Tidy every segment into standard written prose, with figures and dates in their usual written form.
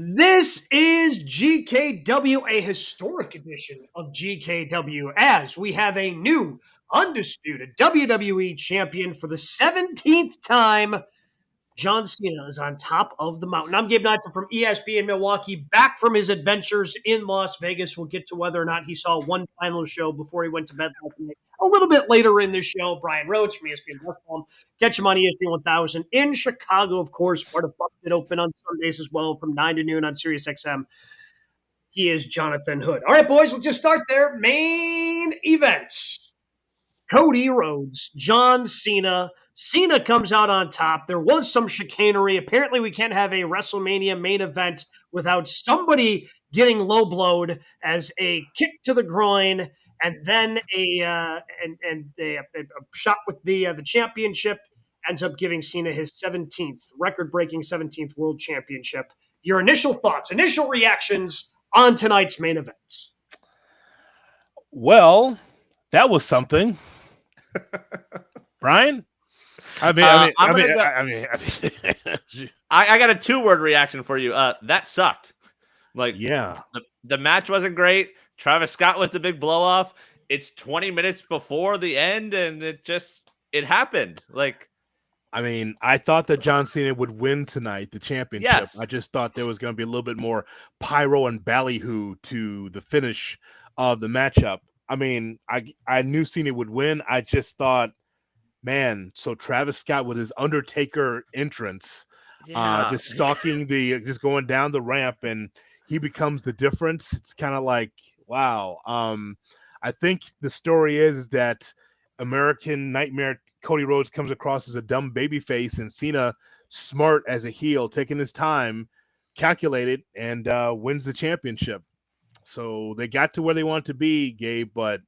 This is GKW, a historic edition of GKW, as we have a new undisputed WWE champion for the 17th time. John Cena is on top of the mountain. I'm Gabe Neitzel from ESPN Milwaukee, back from his adventures in Las Vegas. We'll get to whether or not he saw one final show before he went to bed last night. A little bit later in the show, Brian Rowitz from ESPN Wrestling. Catch him on ESPN 1000 in Chicago, of course, part of Busted Open on Sundays as well from 9 to noon on SiriusXM. He is Jonathan Hood. All right, boys, let's just start there. Main events. Cody Rhodes, John Cena. Cena comes out on top. There was some chicanery. Apparently, we can't have a WrestleMania main event without somebody getting low blowed as a kick to the groin, and then a shot with the championship ends up giving Cena his 17th record-breaking 17th World Championship. Your initial thoughts, initial reactions on tonight's main events? Well, that was something. Brian? I got a 2-word reaction for you. That sucked. Yeah. The match wasn't great. Travis Scott with the big blow off. It's 20 minutes before the end, and it happened. I thought that John Cena would win tonight, the championship. Yes. I just thought there was going to be a little bit more pyro and ballyhoo to the finish of the matchup. I knew Cena would win. I just thought, man, so Travis Scott with his Undertaker entrance, just just going down the ramp, and he becomes the difference. It's kind of like, wow. I think the story is that American Nightmare Cody Rhodes comes across as a dumb babyface, and Cena, smart as a heel, taking his time, calculated, and wins the championship. So they got to where they want to be, Gabe, but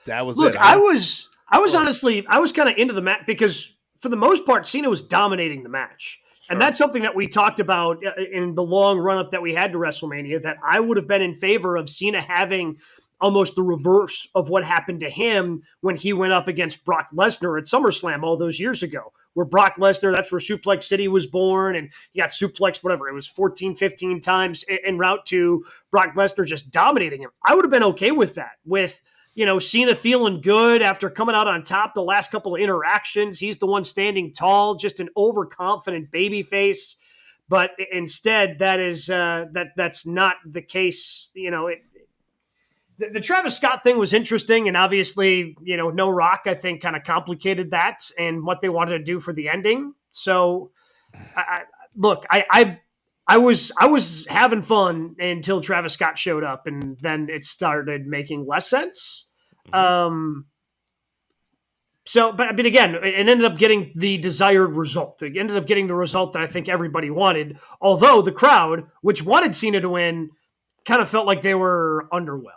that was it. I was honestly, I was kind of into the match because for the most part, Cena was dominating the match. Sure. And that's something that we talked about in the long run-up that we had to WrestleMania, that I would have been in favor of Cena having almost the reverse of what happened to him when he went up against Brock Lesnar at SummerSlam all those years ago, where Brock Lesnar, that's where Suplex City was born, and he got suplexed, whatever, it was 14, 15 times en route to Brock Lesnar just dominating him. I would have been okay with that, with Cena feeling good after coming out on top the last couple of interactions. He's the one standing tall, just an overconfident babyface. But instead, that's not the case. The Travis Scott thing was interesting, and obviously, No Rock, I think, kind of complicated that and what they wanted to do for the ending. So, I was having fun until Travis Scott showed up, and then it started making less sense. Mm-hmm. But again, it ended up getting the desired result. It ended up getting the result that I think everybody wanted, although the crowd, which wanted Cena to win, kind of felt like they were underwhelmed.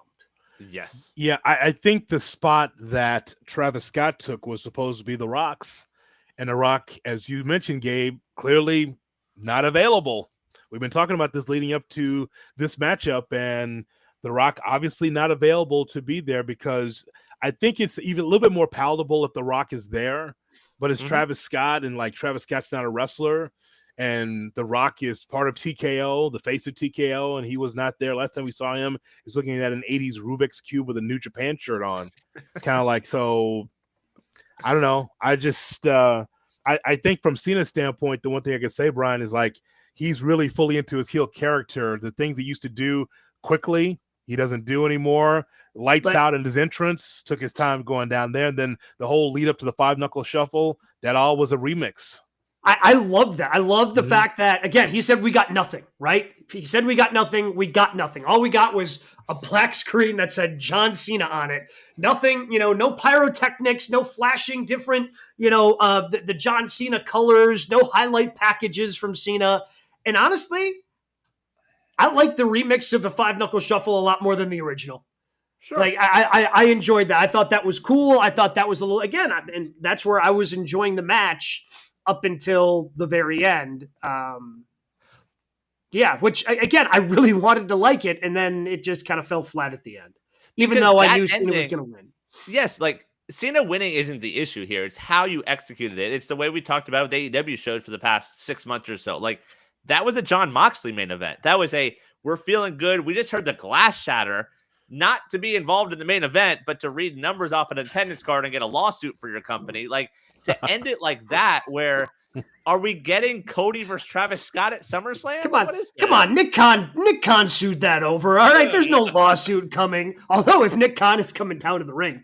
Yes. Yeah, I think the spot that Travis Scott took was supposed to be The Rock's, and The Rock, as you mentioned, Gabe, clearly not available. We've been talking about this leading up to this matchup, and The Rock obviously not available to be there, because I think it's even a little bit more palatable if The Rock is there, but it's Travis Scott, and Travis Scott's not a wrestler, and The Rock is part of TKO, the face of TKO, and he was not there. Last time we saw him, he was looking at an 80s Rubik's Cube with a New Japan shirt on. It's kind of like, so I don't know. I just I think from Cena's standpoint, the one thing I could say, Brian, is he's really fully into his heel character. The things he used to do quickly, he doesn't do anymore. Lights out in his entrance, took his time going down there. And then the whole lead up to the 5-knuckle shuffle, that all was a remix. I love that. I love the fact that, again, he said we got nothing, right? He said we got nothing. We got nothing. All we got was a black screen that said John Cena on it. Nothing, no pyrotechnics, no flashing different, the John Cena colors, no highlight packages from Cena. And honestly, I like the remix of the 5-knuckle shuffle a lot more than the original. Sure. I enjoyed that. I thought that was cool. I thought that was a little, again, and that's where I was enjoying the match up until the very end. Which, again, I really wanted to like it, and then it just kind of fell flat at the end. Even though I knew Cena was going to win. Yes, Cena winning isn't the issue here. It's how you executed it. It's the way we talked about with AEW shows for the past 6 months or so. That was a Jon Moxley main event. That was we're feeling good. We just heard the glass shatter, not to be involved in the main event, but to read numbers off an attendance card and get a lawsuit for your company. Like, to end it like that, where are we getting Cody versus Travis Scott at SummerSlam? Come on. Nick Khan sued that over. All right, there's no lawsuit coming. Although if Nick Khan is coming down to the ring,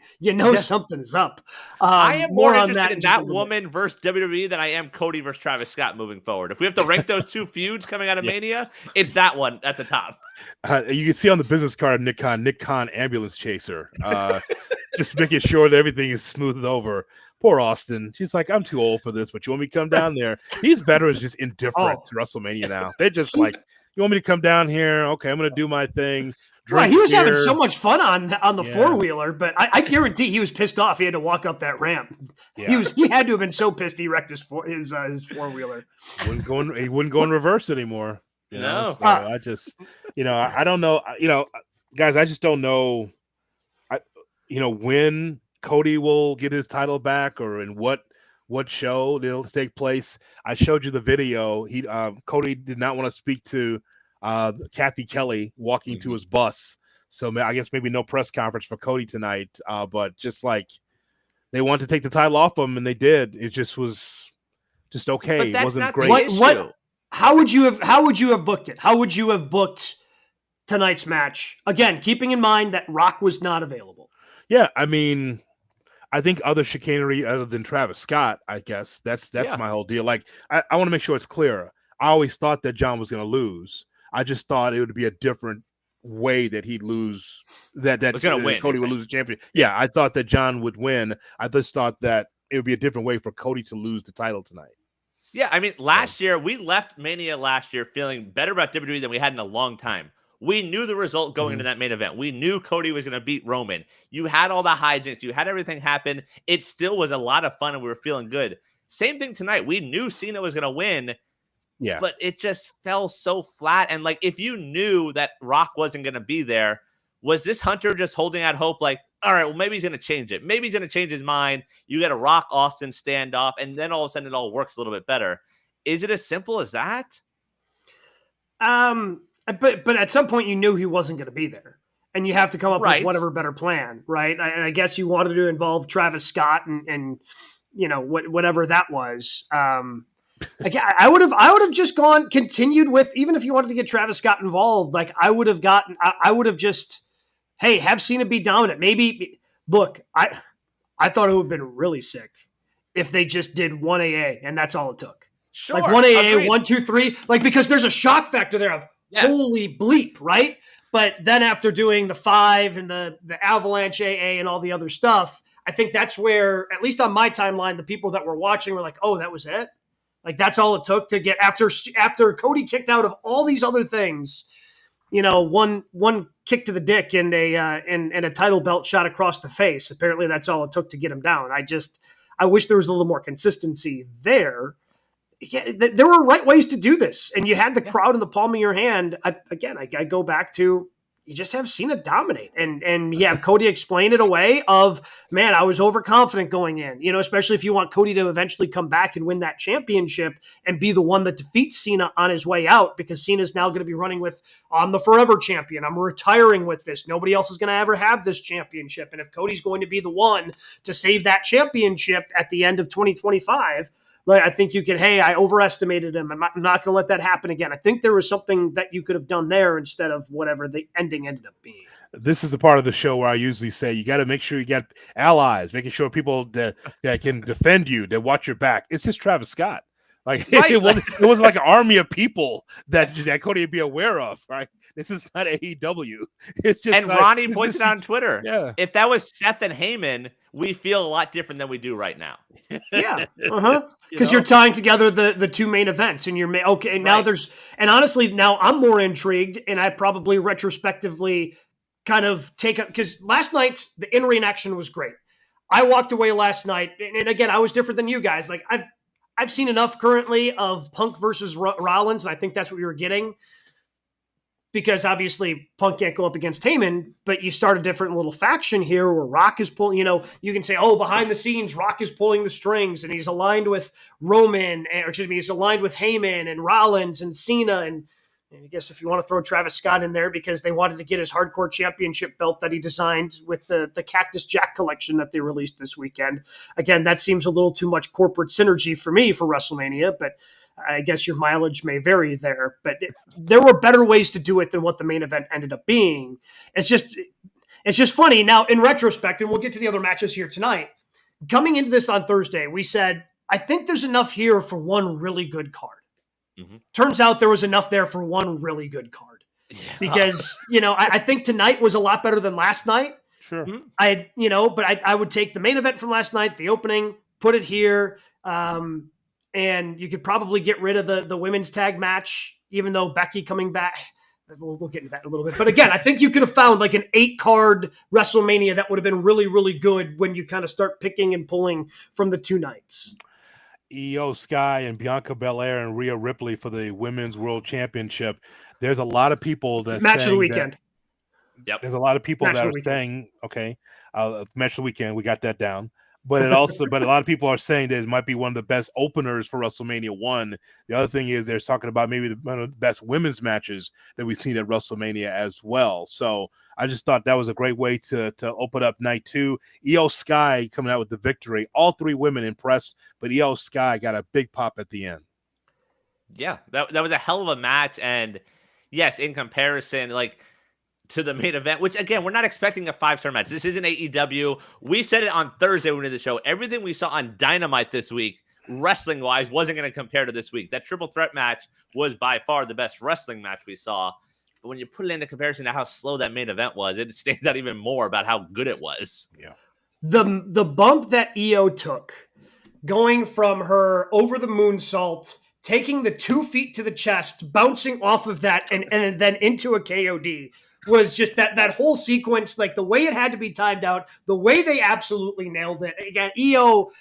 something is up. I am more interested in that woman versus WWE than I am Cody versus Travis Scott moving forward. If we have to rank those two feuds coming out of Mania, it's that one at the top. You can see on the business card of Nick Khan ambulance chaser, just making sure that everything is smoothed over. Poor Austin. She's like, I'm too old for this, but you want me to come down there? These veterans just indifferent to WrestleMania now. They're just like, you want me to come down here? Okay, I'm going to do my thing. Well, he was having so much fun on the four-wheeler, but I guarantee he was pissed off. He had to walk up that ramp. Yeah. He had to have been so pissed he wrecked his four-wheeler. He wouldn't go in reverse anymore. So I just, I don't know. Guys, I just don't know. When Cody will get his title back, or in what show it'll take place. I showed you the video. Cody did not want to speak to Kathy Kelly walking to his bus, so I guess maybe no press conference for Cody tonight. But just like they wanted to take the title off him, and they did. It just was just okay. It wasn't great. How would you have booked it? How would you have booked tonight's match? Again, keeping in mind that Rock was not available. Yeah, I mean, I think other chicanery other than Travis Scott, I guess that's my whole deal. Like, I want to make sure it's clear. I always thought that John was going to lose. I just thought it would be a different way that he'd lose. That Cody would lose the championship. Yeah, I thought that John would win. I just thought that it would be a different way for Cody to lose the title tonight. Yeah, I mean, last year we left Mania last year feeling better about WWE than we had in a long time. We knew the result going into that main event. We knew Cody was going to beat Roman. You had all the hijinks. You had everything happen. It still was a lot of fun, and we were feeling good. Same thing tonight. We knew Cena was going to win, but it just fell so flat. And, like, if you knew that Rock wasn't going to be there, was this Hunter just holding out hope, like, all right, well, maybe he's going to change it. Maybe he's going to change his mind. You get a Rock Austin standoff, and then all of a sudden it all works a little bit better. Is it as simple as that? But at some point you knew he wasn't going to be there, and you have to come up with whatever better plan, right? And I guess you wanted to involve Travis Scott and whatever that was. Again, I would have just continued with, even if you wanted to get Travis Scott involved, like I would have just, hey, have Cena be dominant. Maybe look, I thought it would have been really sick if they just did 1 AA and that's all it took. Sure, like 1 AA, 1, 2, 3, like, because there's a shock factor there of holy bleep, right? But then after doing the 5 and the Avalanche AA and all the other stuff, I think that's where, at least on my timeline, the people that were watching were like, oh, that was it? Like, that's all it took to get, after Cody kicked out of all these other things, one kick to the dick and a title belt shot across the face. Apparently that's all it took to get him down. I wish there was a little more consistency there. Yeah, there were right ways to do this, and you had the crowd in the palm of your hand. I go back to, you just have Cena dominate, and you have Cody explain it away of, man, I was overconfident going in, especially if you want Cody to eventually come back and win that championship and be the one that defeats Cena on his way out, because Cena's now going to be running with, I'm the forever champion. I'm retiring with this. Nobody else is going to ever have this championship. And if Cody's going to be the one to save that championship at the end of 2025, like, I think you can, hey, I overestimated him. I'm not going to let that happen again. I think there was something that you could have done there instead of whatever the ending ended up being. This is the part of the show where I usually say you got to make sure you get allies, making sure people that can defend you, that watch your back. It's just Travis Scott. Like, it wasn't like an army of people that Cody would be aware of, right? This is not AEW. It's just, and Ronnie points out on Twitter, if that was Seth and Heyman, we feel a lot different than we do right now. Yeah, because you're tying together the two main events, and you're okay. Now there's, and honestly, now I'm more intrigued, and I probably retrospectively kind of take up, because last night the in-ring action was great. I walked away last night, and again, I was different than you guys. Like, I've seen enough currently of Punk versus Rollins, and I think that's what we were getting. because obviously Punk can't go up against Heyman, but you start a different little faction here where Rock is pulling, you can say, oh, behind the scenes, Rock is pulling the strings and he's aligned with he's aligned with Heyman and Rollins and Cena. And I guess if you want to throw Travis Scott in there because they wanted to get his hardcore championship belt that he designed with the Cactus Jack collection that they released this weekend. Again, that seems a little too much corporate synergy for me for WrestleMania, but I guess your mileage may vary there, but there were better ways to do it than what the main event ended up being. It's just funny. Now, in retrospect, and we'll get to the other matches here tonight, coming into this on Thursday, we said, I think there's enough here for one really good card. Mm-hmm. Turns out there was enough there for one really good card. Yeah. Because, I think tonight was a lot better than last night. Sure. But I would take the main event from last night, the opening, put it here, and you could probably get rid of the women's tag match, even though Becky coming back. We'll get into that in a little bit. But again, I think you could have found like an 8-card WrestleMania that would have been really, really good when you kind of start picking and pulling from the 2 nights. Io Sky and Bianca Belair and Rhea Ripley for the Women's World Championship. There's a lot of people that match of the weekend. Yep. There's a lot of people that are saying, okay, match of the weekend. We got that down. But a lot of people are saying that it might be one of the best openers for WrestleMania 1. The other thing is they're talking about maybe one of the best women's matches that we've seen at WrestleMania as well. So I just thought that was a great way to open up night 2. Io Sky coming out with the victory. All 3 women impressed, but Io Sky got a big pop at the end. Yeah, that was a hell of a match. And yes, in comparison, to the main event, which again, we're not expecting a 5-star match. This isn't AEW. We said it on Thursday when we did the show. Everything we saw on Dynamite this week, wrestling wise, wasn't going to compare to this week. That triple threat match was by far the best wrestling match we saw. But when you put it into comparison to how slow that main event was, it stands out even more about how good it was. Yeah. The bump that Io took, going from her over the moonsault, taking the 2 feet to the chest, bouncing off of that, and then into a KOD, was just that whole sequence, like the way it had to be timed out, the way they absolutely nailed it. Again, Io,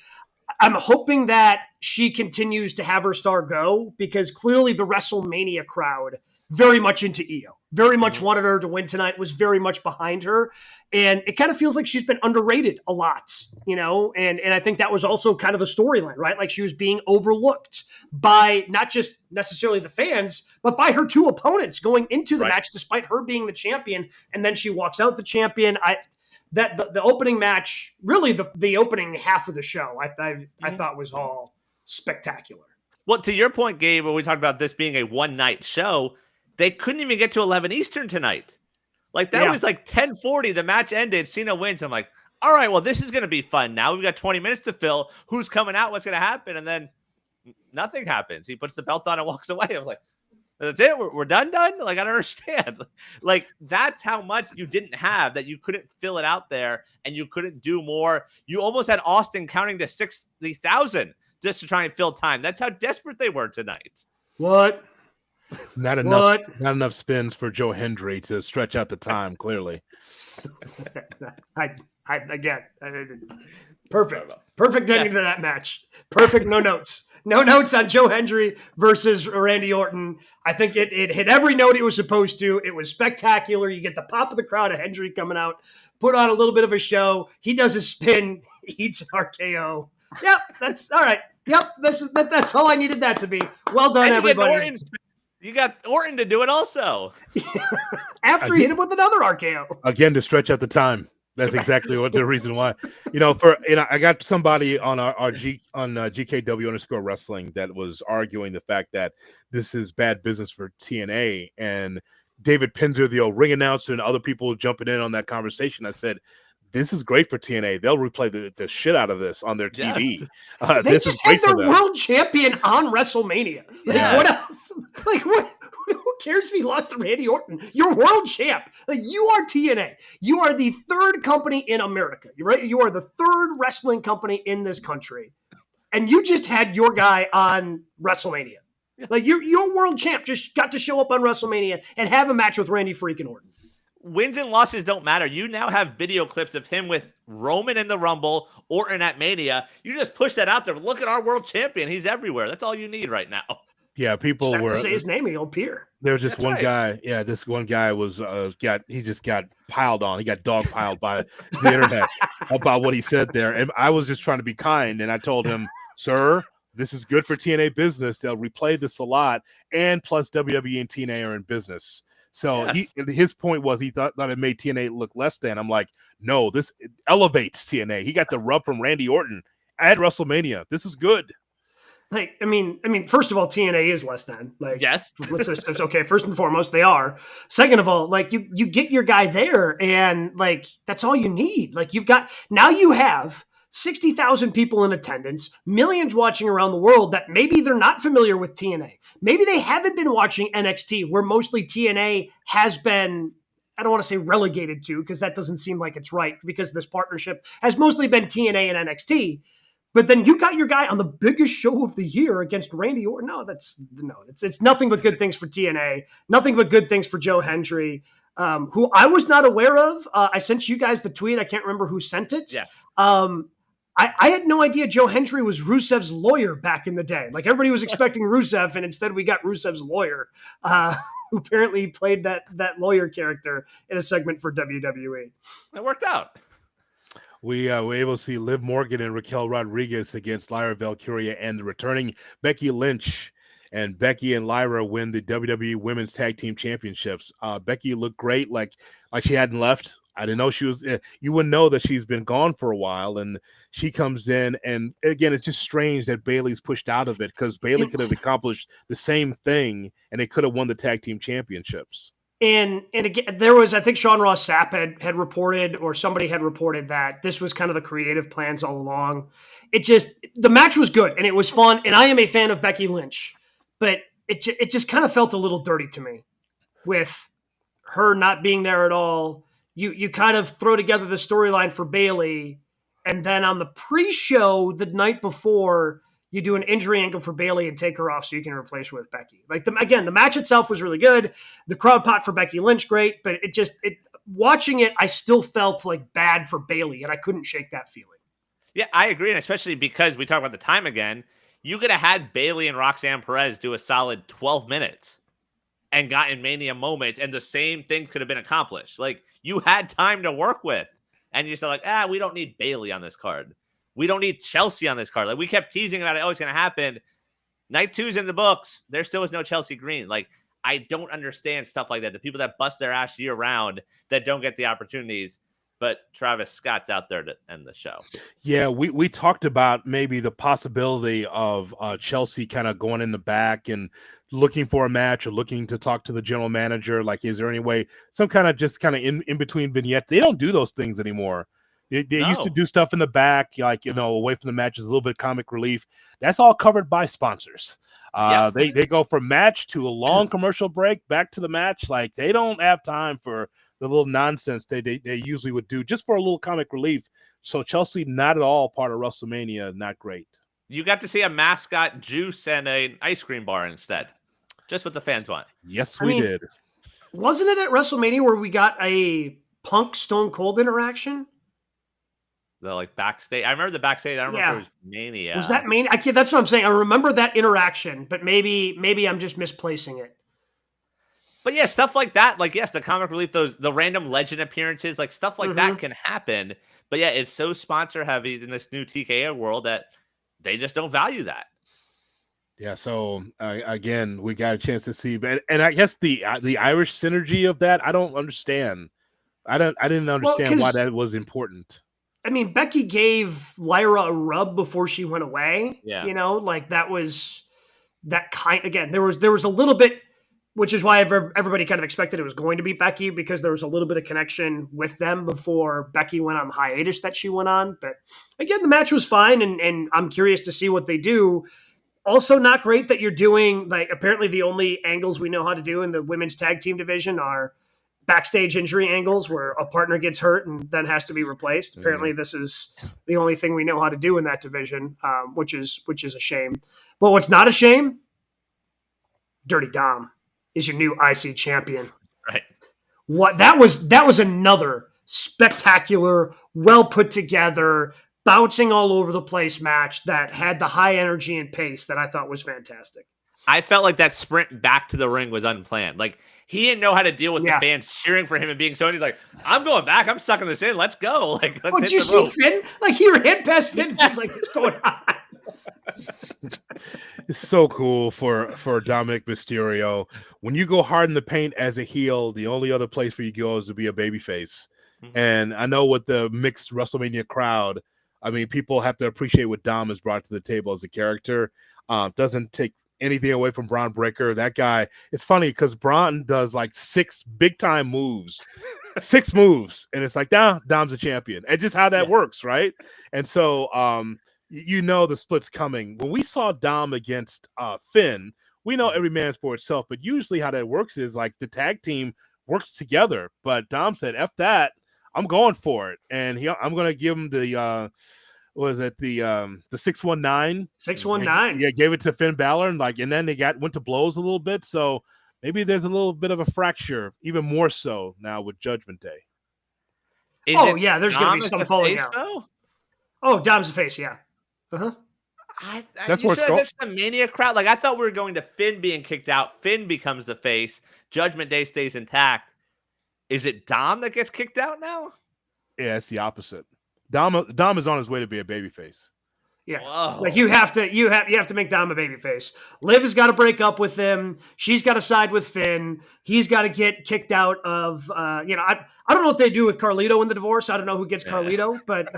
I'm hoping that she continues to have her star go, because clearly the WrestleMania crowd very much into Io, very much wanted her to win tonight, was very much behind her. And it kind of feels like she's been underrated a lot, and I think that was also kind of the storyline, right? Like she was being overlooked by not just necessarily the fans, but by her 2 opponents going into the match, despite her being the champion. And then she walks out the champion. The opening match, really the opening half of the show, I thought was all spectacular. Well, to your point, Gabe, when we talked about this being a one-night show, they couldn't even get to 11 Eastern tonight. Was 10:40. The match ended. Cena wins. I'm like, all right, well, this is going to be fun. Now we've got 20 minutes to fill. Who's coming out? What's going to happen? And then nothing happens. He puts the belt on and walks away. I'm like, that's it? We're done? I don't understand. That's how much you didn't have, that you couldn't fill it out there and you couldn't do more. You almost had Austin counting to 60,000 just to try and fill time. That's how desperate they were tonight. What? Not enough spins for Joe Hendry to stretch out the time, clearly. Perfect ending to that match. Perfect, no notes. No notes on Joe Hendry versus Randy Orton. I think it hit every note it was supposed to. It was spectacular. You get the pop of the crowd of Hendry coming out, put on a little bit of a show. He does a spin, he eats an RKO. Yep, that's all right. Yep, that's all I needed that to be. Well done, everybody. You got Orton to do it also. After he hit him with another RKO. Again, to stretch out the time. That's exactly what the reason why. I got somebody on GKW _wrestling that was arguing the fact that this is bad business for TNA, and David Pinzer, the old ring announcer, and other people jumping in on that conversation. I said, this is great for TNA. They'll replay the shit out of this on their TV. They this just is great had their for them. world champion on WrestleMania. What else? Who cares if he lost to Randy Orton? You're world champ. You are TNA. You are the 3rd company in America. Right? You are the 3rd wrestling company in this country. And you just had your guy on WrestleMania. Your world champ just got to show up on WrestleMania and have a match with Randy freaking Orton. Wins and losses don't matter. You now have video clips of him with Roman in the Rumble, Orton at Mania. You just push that out there. Look at our world champion. He's everywhere. That's all you need right now. Yeah, people Just have were. to say his name and he'll appear. There was just That's one right. guy. Yeah, this one guy was he just got piled on. He got dog piled by the internet about what he said there. And I was just trying to be kind, and I told him, "Sir, this is good for TNA business. They'll replay this a lot, and plus WWE and TNA are in business." So his point was he thought it made TNA look less than. I'm like, no, this elevates TNA. He got the rub from Randy Orton at WrestleMania. This is good. Like, I mean, first of all, TNA is less than. Like, Yes. It's okay. First and foremost, they are. Second of all, like you get your guy there, and like that's all you need. Like you have 60,000 people in attendance, millions watching around the world that maybe they're not familiar with TNA. Maybe they haven't been watching NXT, where mostly TNA has been. I don't want to say relegated to, because that doesn't seem like it's right, because this partnership has mostly been TNA and NXT. But then you got your guy on the biggest show of the year against Randy Orton. It's nothing but good things for TNA. Nothing but good things for Joe Hendry, who I was not aware of. I sent you guys the tweet. I can't remember who sent it. Yeah. I had no idea Joe Hendry was Rusev's lawyer back in the day. Like everybody was expecting Rusev, and instead we got Rusev's lawyer, who apparently played that lawyer character in a segment for WWE. It worked out. We were able to see Liv Morgan and Raquel Rodriguez against Lyra Valkyria and the returning Becky Lynch. And Becky and Lyra win the WWE Women's Tag Team Championships. Becky looked great, like she hadn't left. I didn't know she was. You wouldn't know that she's been gone for a while, and she comes in. And again, it's just strange that Bayley's pushed out of it, because Bayley could have accomplished the same thing, and they could have won the Tag Team Championships. And again, there was, I think Sean Ross Sapp had reported, or somebody had reported, that this was kind of the creative plans all along. The match was good and it was fun, and I am a fan of Becky Lynch, but it just kind of felt a little dirty to me with her not being there at all. You kind of throw together the storyline for Bayley, and then on the pre-show the night before, you do an injury angle for Bayley and take her off so you can replace her with Becky. Like the match itself was really good. The crowd pot for Becky Lynch, great, but watching it, I still felt like bad for Bayley, and I couldn't shake that feeling. Yeah, I agree, and especially because we talk about the time again, you could have had Bayley and Roxanne Perez do a solid 12 minutes and gotten Mania moments, and the same thing could have been accomplished. Like, you had time to work with, and you said, like, we don't need Bayley on this card. We don't need Chelsea on this card. Like, we kept teasing about it. Oh, it's going to happen. Night 2's in the books. There still is no Chelsea Green. Like, I don't understand stuff like that. The people that bust their ass year round that don't get the opportunities. But Travis Scott's out there to end the show. Yeah, we talked about maybe the possibility of Chelsea kind of going in the back and looking for a match, or looking to talk to the general manager. Like, is there any way, some kind of in between vignettes? They don't do those things anymore. They used to do stuff in the back, like, away from the matches, a little bit of comic relief. That's all covered by sponsors. They go from match to a long commercial break, back to the match. Like, they don't have time for the little nonsense they usually would do just for a little comic relief. So Chelsea, not at all part of WrestleMania, not great. You got to see a mascot juice and an ice cream bar instead. Just what the fans want. Yes, we did. Wasn't it at WrestleMania where we got a Punk Stone Cold interaction? The like backstage. I remember the backstage. I don't remember if it was Mania. Was that Mania? That's what I'm saying. I remember that interaction, but maybe I'm just misplacing it. But yeah, stuff like that. Like, yes, the comic relief, the random legend appearances, like stuff like that can happen. But yeah, it's so sponsor heavy in this new TKO world that they just don't value that. Yeah. So again, we got a chance to see, and I guess the Irish synergy of that, I don't understand. I didn't understand why that was important. I mean, Becky gave Lyra a rub before she went away. Yeah. Like that was that kind. Again, there was a little bit, which is why everybody kind of expected it was going to be Becky, because there was a little bit of connection with them before Becky went on the hiatus that she went on. But again, the match was fine, and I'm curious to see what they do. Also, not great that you're doing, like, apparently the only angles we know how to do in the women's tag team division are backstage injury angles where a partner gets hurt and then has to be replaced. Apparently this is the only thing we know how to do in that division, which is a shame. But what's not a shame, Dirty Dom is your new IC champion. Right. What that was another spectacular, well put together, bouncing all over the place match that had the high energy and pace that I thought was fantastic. I felt like that sprint back to the ring was unplanned. Like, he didn't know how to deal with the fans cheering for him and being so. And he's like, "I'm going back. I'm sucking this in. Let's go!" Like, let's did you see Finn? Like, he ran past Finn. Finn's like, "What's going on?" It's so cool for Dominic Mysterio. When you go hard in the paint as a heel, the only other place for you to go is to be a babyface. Mm-hmm. And I know with the mixed WrestleMania crowd, I mean, people have to appreciate what Dom has brought to the table as a character. Doesn't take anything away from Braun Breaker. That guy, it's funny because Braun does like 6 big-time moves. 6 moves. And it's like, nah, Dom's a champion. And just how that works, right? And so you know the split's coming. When we saw Dom against Finn, we know every man's for itself, but usually how that works is like the tag team works together. But Dom said, F that, I'm going for it. And I'm going to give him the the 619? 619. Yeah, gave it to Finn Balor, and then they went to blows a little bit. So maybe there's a little bit of a fracture, even more so now with Judgment Day. There's going to be some falling out. Oh, Dom's the face, yeah. Uh-huh. That's where it's going. That's the Mania crowd. Like, I thought we were going to Finn being kicked out. Finn becomes the face. Judgment Day stays intact. Is it Dom that gets kicked out now? Yeah, it's the opposite. Dom is on his way to be a babyface. Yeah, whoa. Like you have to make Dom a babyface. Liv has got to break up with him. She's got to side with Finn. He's got to get kicked out of. I don't know what they do with Carlito in the divorce. I don't know who gets Carlito, but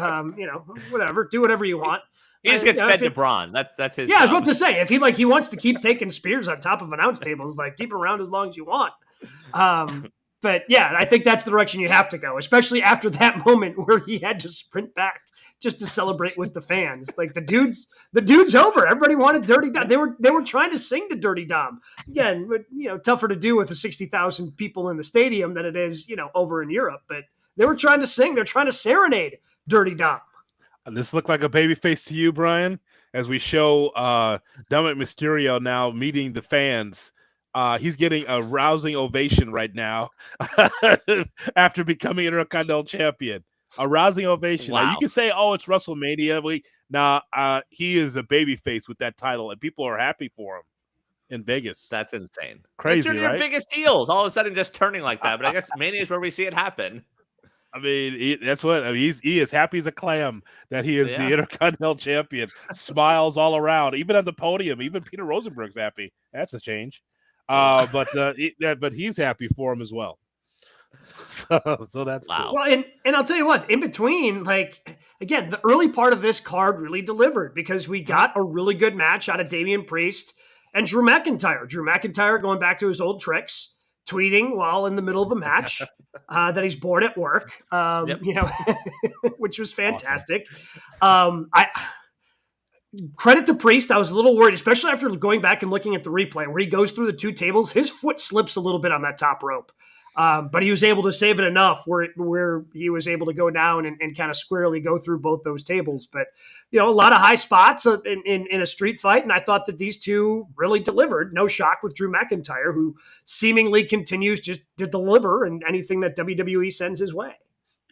whatever. Do whatever you want. He just gets fed to Braun. That's his. Yeah, I was about to say, if he wants to keep taking spears on top of announce tables, like keep him around as long as you want. But yeah, I think that's the direction you have to go, especially after that moment where he had to sprint back just to celebrate with the fans. Like the dude's over. Everybody wanted Dirty Dom. They were trying to sing to Dirty Dom. Again, but tougher to do with the 60,000 people in the stadium than it is, over in Europe. But they were trying to sing. They're trying to serenade Dirty Dom. This look like a babyface to you, Brian, as we show Dominic Mysterio now meeting the fans. He's getting a rousing ovation right now after becoming Intercontinental Champion. A rousing ovation. Wow. Now, you can say, "Oh, it's WrestleMania." He is a babyface with that title, and people are happy for him in Vegas. That's insane. Crazy, right? Your biggest heels, all of a sudden, just turning like that. But I guess Mania is where we see it happen. I mean, he is happy as a clam that he is the Intercontinental Champion. Smiles all around, even on the podium. Even Peter Rosenberg's happy. That's a change. But he's happy for him as well. So that's wow. Cool. Well, and I'll tell you what, in between, like, again, the early part of this card really delivered because we got a really good match out of Damian Priest and Drew McIntyre. Drew McIntyre going back to his old tricks, tweeting while in the middle of a match that he's bored at work, which was fantastic. Awesome. Credit to Priest. I was a little worried, especially after going back and looking at the replay where he goes through the 2 tables. His foot slips a little bit on that top rope. But he was able to save it enough where he was able to go down and kind of squarely go through both those tables. But, a lot of high spots in a street fight. And I thought that these two really delivered. No shock with Drew McIntyre, who seemingly continues just to deliver in anything that WWE sends his way.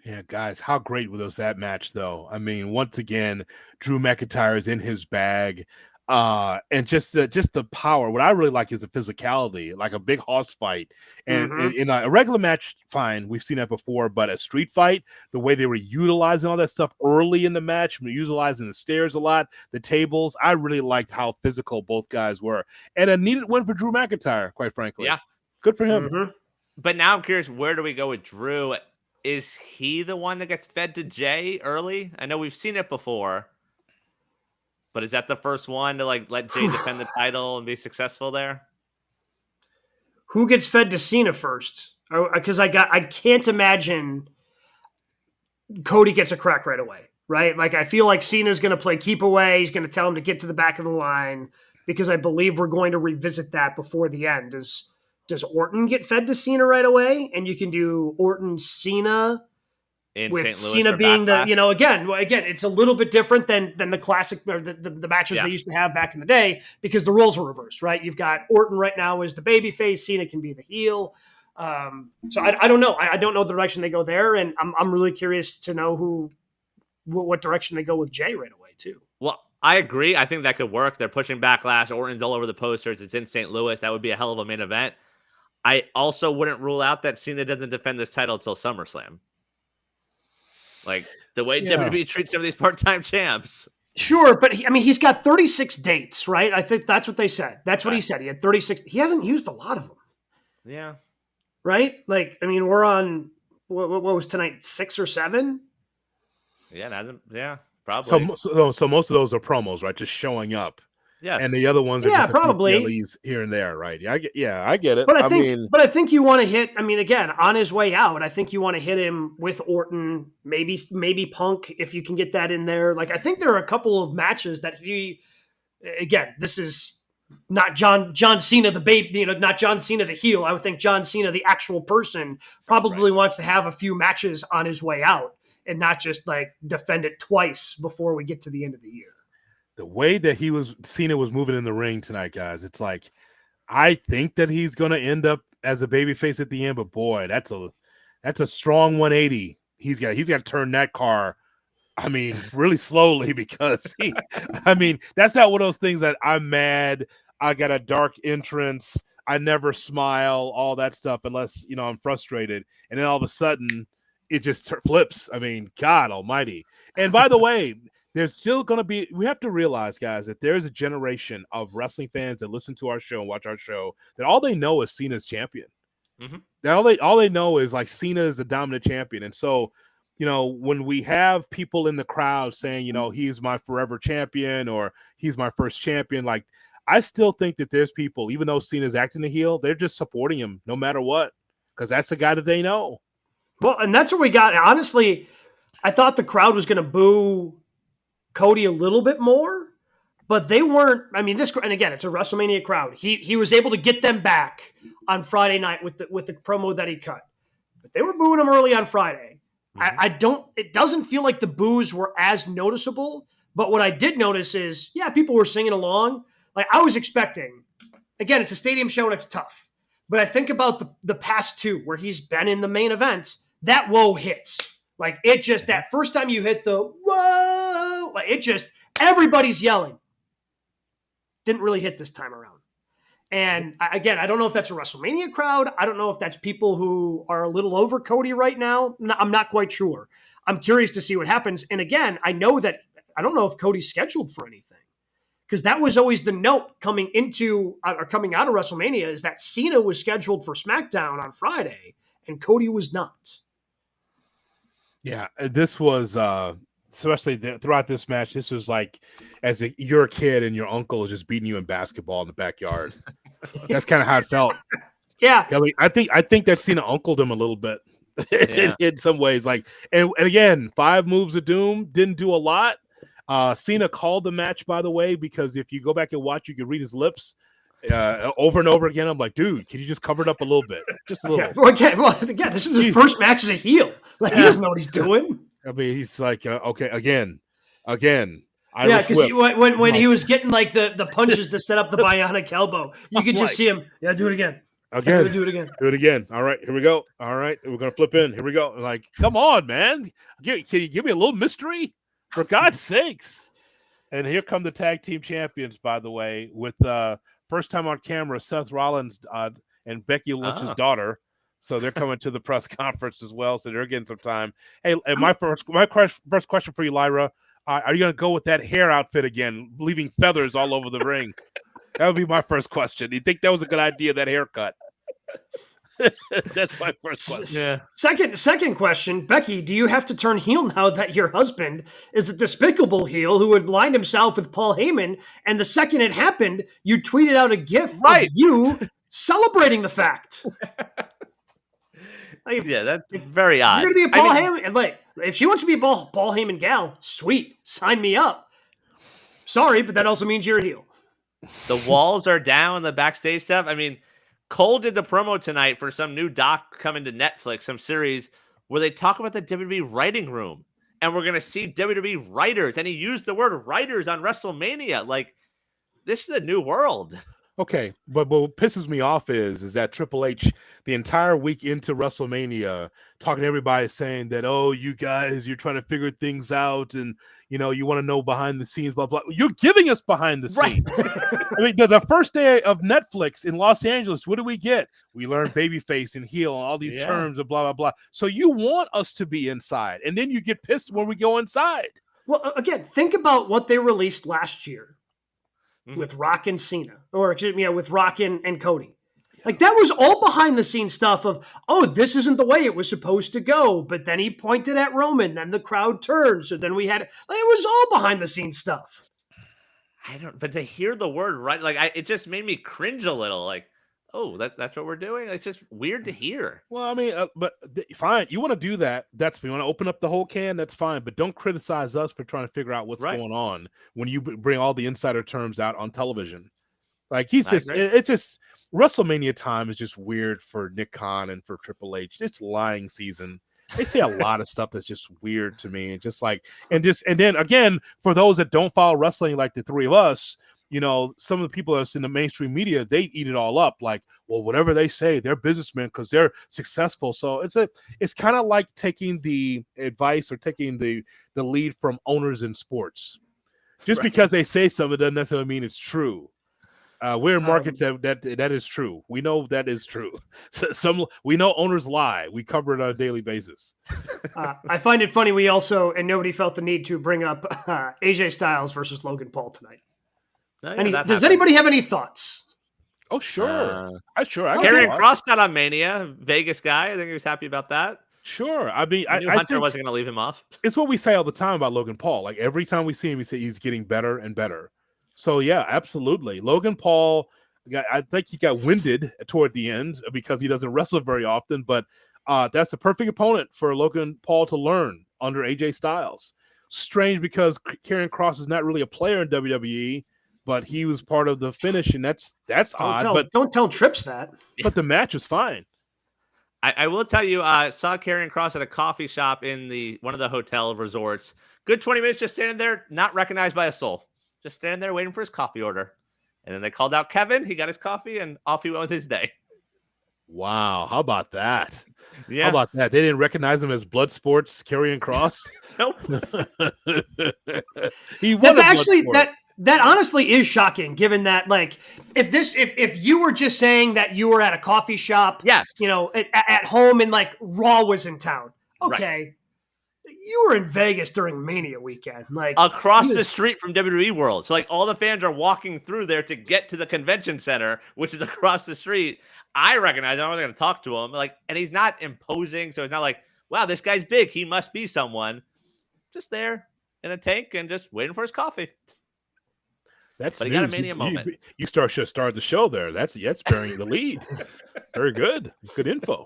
Yeah, guys, how great was that match, though? I mean, once again, Drew McIntyre is in his bag. And just the power. What I really like is the physicality, like a big hoss fight. And in a regular match, fine, we've seen that before. But a street fight, the way they were utilizing all that stuff early in the match, utilizing the stairs a lot, the tables, I really liked how physical both guys were. And a needed win for Drew McIntyre, quite frankly. Yeah, good for him. But now I'm curious, where do we go with Drew? Is he the one that gets fed to Jay early? I know we've seen it before. But is that the first one to let Jay defend the title and be successful there? Who gets fed to Cena first? Because I can't imagine Cody gets a crack right away, right? Like I feel like Cena's going to play keep away. He's going to tell him to get to the back of the line because I believe we're going to revisit that before the end. Does Orton get fed to Cena right away? And you can do Orton Cena. With Cena being the, again, it's a little bit different than the classic or the matches they used to have back in the day because the roles were reversed, right? You've got Orton right now as the babyface, Cena can be the heel. So I don't know. I don't know the direction they go there, and I'm really curious to know what direction they go with Jay right away too. Well, I agree. I think that could work. They're pushing Backlash. Orton's all over the posters. It's in St. Louis. That would be a hell of a main event. I also wouldn't rule out that Cena doesn't defend this title until SummerSlam. Like the way WWE treats some of these part-time champs. Sure, but he's got 36 dates, right? I think that's what they said. That's what he said. He had 36. He hasn't used a lot of them. Yeah. Right? Like, we're on, what was tonight, 6 or 7? Yeah, probably. So most of those are promos, right? Just showing up. Yeah, and the other ones are just probably PLEs here and there, right? I get it. But I think you want to hit. Again, on his way out, I think you want to hit him with Orton, maybe Punk if you can get that in there. Like, I think there are a couple of matches that this is not John Cena the baby, not John Cena the heel. I would think John Cena the actual person probably wants to have a few matches on his way out and not just like defend it twice before we get to the end of the year. The way that Cena was moving in the ring tonight, guys, it's like, I think that he's going to end up as a babyface at the end, but boy, that's a strong 180. He's got to turn that car, really slowly, because that's not one of those things that I'm mad, I got a dark entrance, I never smile, all that stuff, unless, I'm frustrated. And then all of a sudden it just flips. God almighty. And by the way, there's still going to be, we have to realize, guys, that there's a generation of wrestling fans that listen to our show and watch our show that all they know is Cena's champion. Mm-hmm. All they know is like Cena is the dominant champion. And so, when we have people in the crowd saying, he's my forever champion or he's my first champion, like, I still think that there's people, even though Cena's acting the heel, they're just supporting him no matter what, because that's the guy that they know. Well, and that's what we got. Honestly, I thought the crowd was going to boo Cody a little bit more, but they weren't. And again, it's a WrestleMania crowd. He was able to get them back on Friday night with the promo that he cut, but they were booing him early on Friday. Mm-hmm. It doesn't feel like the boos were as noticeable, but what I did notice is, people were singing along. Like, I was expecting, again, it's a stadium show and it's tough, but I think about the past two where he's been in the main event, that whoa hits. Like, it just, that first time you hit the whoa, like, it just, everybody's yelling. Didn't really hit this time around. And again, I don't know if that's a WrestleMania crowd. I don't know if that's people who are a little over Cody right now. I'm not quite sure. I'm curious to see what happens. And again, I don't know if Cody's scheduled for anything, because that was always the note coming out of WrestleMania, is that Cena was scheduled for SmackDown on Friday and Cody was not. Yeah, this was especially throughout this match. This was like you're a kid and your uncle is just beating you in basketball in the backyard. That's kind of how it felt. Yeah, I think that Cena uncled him a little bit in some ways. Like, and again, 5 moves of doom didn't do a lot. Cena called the match, by the way, because if you go back and watch, you can read his lips over and over again. I'm like, dude, can you just cover it up a little bit? Just a little. Again, this is his first match as a heel. Like, he doesn't know what he's doing. He's like, okay, again. Because when he was getting like the punches to set up the bionic elbow, you could just see him. Yeah, do it again. Do it again. Do it again. All right, here we go. All right, we're gonna flip in. Here we go. Like, come on, man. Can you give me a little mystery, for God's sakes? And here come the tag team champions, by the way, with first time on camera, Seth Rollins and Becky Lynch's daughter. So they're coming to the press conference as well. So they're getting some time. Hey, and my first question for you, Lyra, are you going to go with that hair outfit again, leaving feathers all over the ring? That would be my first question. Do you think that was a good idea, that haircut? That's my first question. Yeah. Second question, Becky, do you have to turn heel now that your husband is a despicable heel who had aligned himself with Paul Heyman, and the second it happened, you tweeted out a gif of you celebrating the fact? Like, that's very odd. You're going to be a Paul Heyman. Like, if she wants to be a Paul Heyman gal, sweet, sign me up. Sorry, but that also means you're a heel. The walls are down, the backstage stuff. Cole did the promo tonight for some new doc coming to Netflix, some series where they talk about the WWE writing room. And we're going to see WWE writers. And he used the word writers on WrestleMania. Like, this is a new world. Okay, but what pisses me off is that Triple H the entire week into WrestleMania talking to everybody saying that, oh, you guys, you're trying to figure things out and you want to know behind the scenes, blah blah. You're giving us behind the scenes. I mean, the first day of Netflix in Los Angeles, what do we get? We learn babyface and heel and all these terms and blah blah blah. So you want us to be inside, and then you get pissed when we go inside. Well, again, think about what they released last year. With Rock and Cena, or with Rock and Cody. Like, that was all behind the scenes stuff of, oh, this isn't the way it was supposed to go. But then he pointed at Roman, then the crowd turned. So then we had, it was all behind the scenes stuff. But to hear the word right, it just made me cringe a little. Like, oh, that's what we're doing. It's just weird to hear. Well, I mean, but fine. You want to do that? That's you want to open up the whole can. That's fine. But don't criticize us for trying to figure out what's going on when you bring all the insider terms out on television. Like it's just WrestleMania time is just weird for Nick Khan and for Triple H. It's lying season. They say a lot of stuff that's just weird to me. And then again, for those that don't follow wrestling like the three of us. Some of the people that's in the mainstream media, they eat it all up. Like, well, whatever they say, they're businessmen because they're successful. So it's kind of like taking the advice or taking the lead from owners in sports. Just because they say something doesn't necessarily mean it's true. We're in markets that is true. We know that is true. We know owners lie. We cover it on a daily basis. I find it funny. We also, and nobody felt the need to bring up AJ Styles versus Logan Paul tonight. Does anybody have any thoughts? Oh, sure. Karrion Kross got on Mania, Vegas guy. I think he was happy about that. Sure. I mean, I Hunter wasn't going to leave him off. It's what we say all the time about Logan Paul. Like every time we see him, we say he's getting better and better. So yeah, absolutely. Logan Paul, I think he got winded toward the end because he doesn't wrestle very often, but that's the perfect opponent for Logan Paul to learn under AJ Styles. Strange because Karrion Kross is not really a player in WWE. But he was part of the finish, and that's odd. Don't tell Trips that. But the match was fine. I will tell you, I saw Karrion Kross at a coffee shop in one of the hotel resorts. Good 20 minutes just standing there, not recognized by a soul. Just standing there waiting for his coffee order. And then they called out Kevin. He got his coffee, and off he went with his day. Wow, how about that? Yeah. How about that? They didn't recognize him as Bloodsport's Karrion Kross? Nope. He won. That's actually that honestly is shocking, given that, like, if you were just saying that you were at a coffee shop, yes, at home and like Raw was in town, okay, right. You were in Vegas during Mania weekend, like across the street from WWE World. So like all the fans are walking through there to get to the convention center, which is across the street. I recognize him. I was going to talk to him, and he's not imposing, so it's not like, wow, this guy's big. He must be someone. Just there in a tank and just waiting for his coffee. But he got a Mania moment. You should start the show there. That's bearing the lead. Very good. Good info.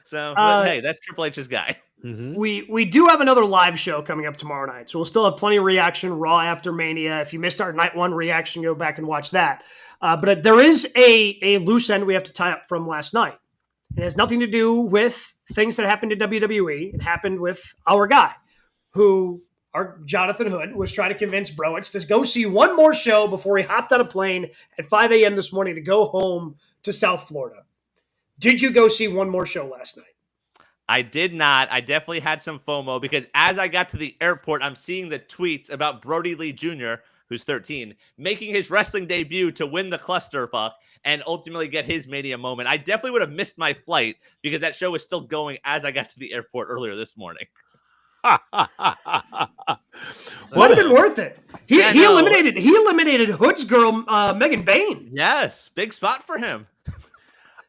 So, hey, that's Triple H's guy. Mm-hmm. We do have another live show coming up tomorrow night, so we'll still have plenty of reaction Raw after Mania. If you missed our night one reaction, go back and watch that. But there is a loose end we have to tie up from last night. It has nothing to do with things that happened to WWE. It happened with our guy, our Jonathan Hood was trying to convince Rowitz to go see one more show before he hopped on a plane at 5 a.m. this morning to go home to South Florida. Did you go see one more show last night? I did not. I definitely had some FOMO because as I got to the airport, I'm seeing the tweets about Brody Lee Jr., who's 13, making his wrestling debut to win the clusterfuck and ultimately get his Mania moment. I definitely would have missed my flight because that show was still going as I got to the airport earlier this morning. Might have been worth it. He eliminated Hood's girl Megan Bain. Yes, big spot for him.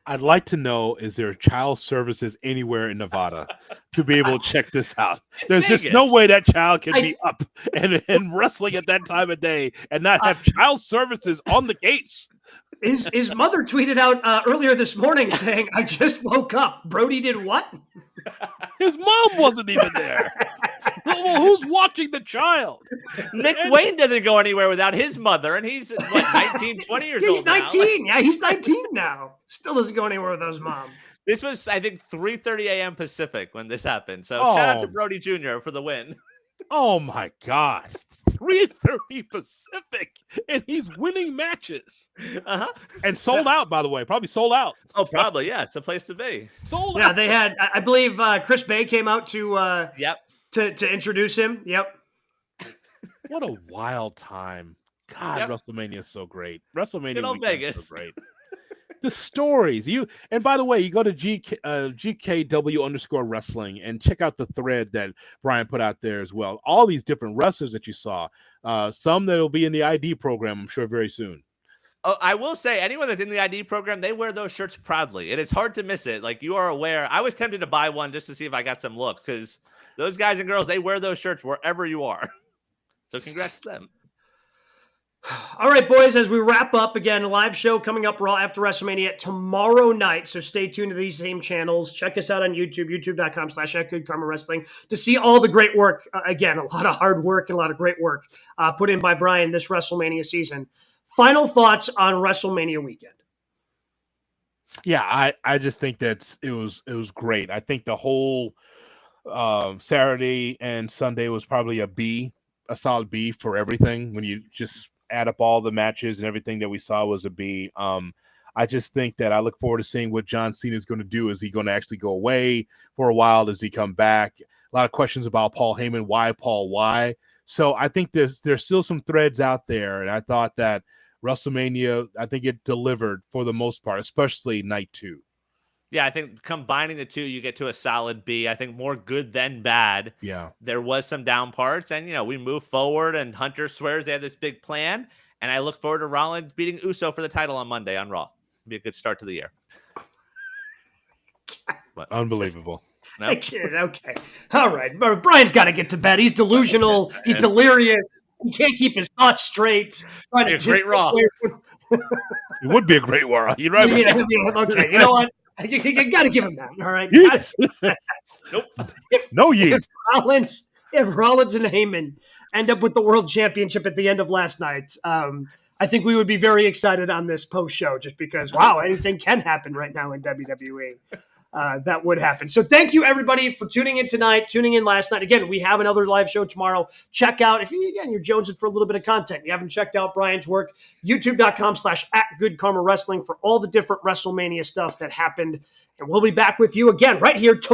I'd like to know, is there child services anywhere in Nevada to be able to check this out? There's Vegas. just no way that child can be up and wrestling at that time of day and not have child services on the case. His mother tweeted out earlier this morning saying, "I just woke up. Brody did what?" His mom wasn't even there. Well, who's watching the child? Nick Wayne doesn't go anywhere without his mother, and he's 19, 20 years old. He's 19. Now. Yeah, he's 19 now. Still doesn't go anywhere with his mom. This was, I think, 3:30 a.m. Pacific when this happened. So shout out to Brody Jr. for the win. Oh my God. 3:30 Pacific, and he's winning matches. Uh-huh. And sold out, by the way. Probably sold out. Oh, probably, yeah. It's the place to be. Sold out. Yeah, they had, I believe Chris Bay came out to Yep. to introduce him. Yep. What a wild time. God, Yep. WrestleMania is so great. WrestleMania Good old weekend is Vegas. so great. The stories. And by the way, you go to GKW_wrestling and check out the thread that Brian put out there as well. All these different wrestlers that you saw. Some that will be in the ID program, I'm sure, very soon. Oh, I will say, anyone that's in the ID program, they wear those shirts proudly, and it's hard to miss it. Like, you are aware. I was tempted to buy one just to see if I got some looks, because those guys and girls, they wear those shirts wherever you are. So congrats to them. All right, boys, as we wrap up, again, a live show coming up Raw after WrestleMania tomorrow night. So stay tuned to these same channels. Check us out on YouTube, youtube.com/@GoodKarmaWrestling to see all the great work. Again, a lot of hard work and a lot of great work put in by Brian this WrestleMania season. Final thoughts on WrestleMania weekend. Yeah, I just think that it was great. I think the whole Saturday and Sunday was probably a solid B for everything. When you just add up all the matches and everything that we saw was a B. I just think that I look forward to seeing what John Cena is going to do. Is he going to actually go away for a while? Does he come back? A lot of questions about Paul Heyman. Why Paul? Why? So I think there's still some threads out there, and I thought that WrestleMania, I think it delivered for the most part, especially night 2. Yeah, I think combining the two, you get to a solid B. I think more good than bad. Yeah. There was some down parts, and, we move forward, and Hunter swears they have this big plan, and I look forward to Rollins beating Uso for the title on Monday on Raw. It'll be a good start to the year. Unbelievable. Nope. Okay. All right. Brian's got to get to bed. He's delusional. He's delirious. He can't keep his thoughts straight. Be a great Raw. It would be a great Raw. You're right. Okay. You know what? You got to give him that. All right. Yes. Nope. No yeet. If Rollins and Heyman end up with the world championship at the end of last night, I think we would be very excited on this post show, just because, wow, anything can happen right now in WWE. That would happen. So thank you, everybody, for tuning in tonight, tuning in last night. Again, we have another live show tomorrow. Check out, if you're jonesing for a little bit of content, you haven't checked out Brian's work, youtube.com/@GoodKarmaWrestling for all the different WrestleMania stuff that happened. And we'll be back with you again right here tomorrow.